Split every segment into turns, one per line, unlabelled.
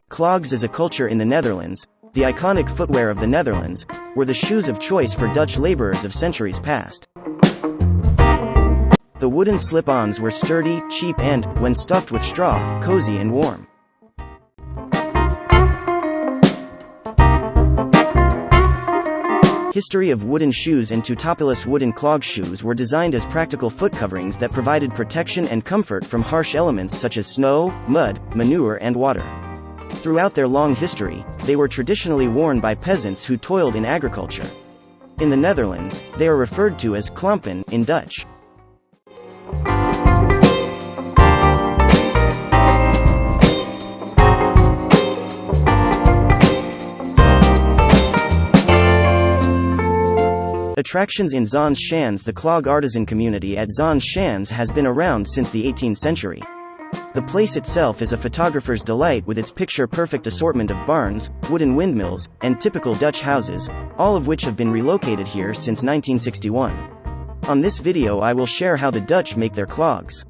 Clogs is a culture in the Netherlands. The iconic footwear of the Netherlands were the shoes of choice for Dutch laborers of centuries past. The wooden slip-ons were sturdy, cheap and, when stuffed with straw, cozy and warm. History of wooden shoes and Tootopoulos wooden clog shoes were designed as practical foot coverings that provided protection and comfort from harsh elements such as snow, mud, manure and water. Throughout their long history, they were traditionally worn by peasants who toiled in agriculture. In the Netherlands, they are referred to as klompen in Dutch. Attractions in Zaanse. Schans. The clog artisan community at Zaanse Schans has been around since the 18th century. The place itself is a photographer's delight with its picture-perfect assortment of barns, wooden windmills, and typical Dutch houses, all of which have been relocated here since 1961. On this video I will share how the Dutch make their clogs.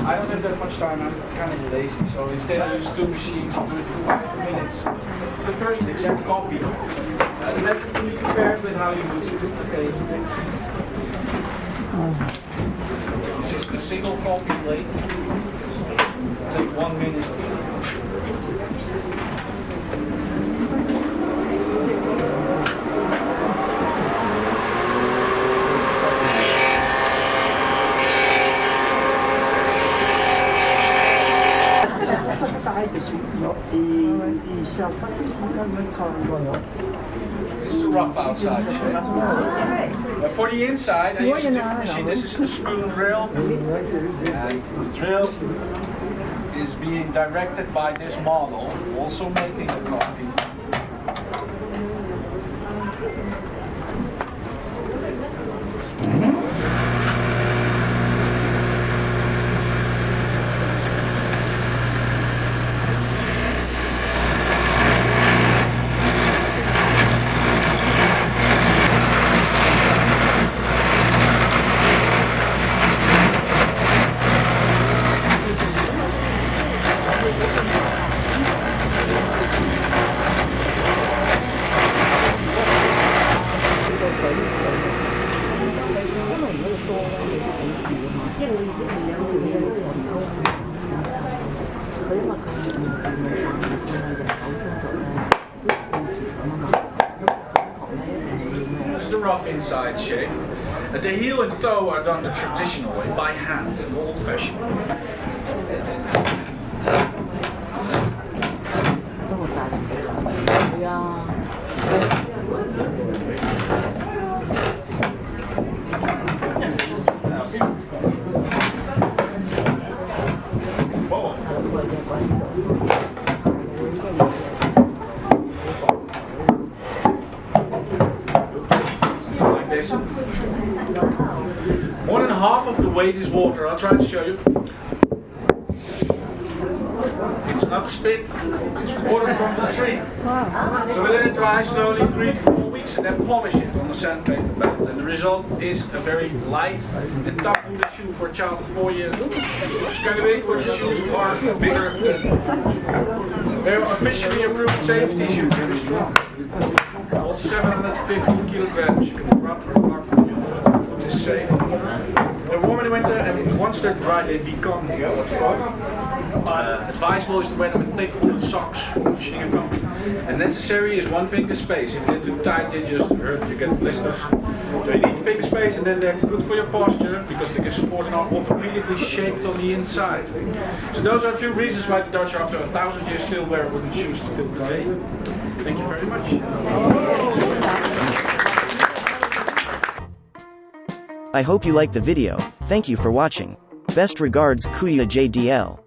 I don't have that much time, I'm kind of lazy, so instead I use two machines, I'll do it for 5 minutes. The first exact copy, let it be prepared with how you use it. Okay. This is a single copy plate. Take 1 minute. This is the rough outside shape. For the inside, I use a different machine. This is a spoon drill. And the drill is being directed by this model, also making a copy. This is the rough inside shape. The heel and toe are done the traditional way, by hand, old-fashioned. More than half of the weight is water. I'll try to show you. It's not spit, it's water from the tree. So we let it dry slowly 3 to 4 weeks and then polish it on the sandpaper bed. And the result is a very light and tough wooden shoe for a child of 4 years. It's kind of big, wooden shoes are bigger. They're officially approved safety shoes. Very strong. All 750 kilograms. You can rub your foot is safe. They're warm in the winter, and once they're dry, they become advisable is to wear them in thick woolen socks. And necessary is 1 finger space. If they're too tight, they just hurt. You get blisters. So you need finger space, and then they're good for your posture because they can support and are orthopedically shaped on the inside. So those are a few reasons why the Dutch, after 1,000 years, still wear wooden shoes till today. Thank you very much.
I hope you liked the video. Thank you for watching. Best regards, Kuya JDL.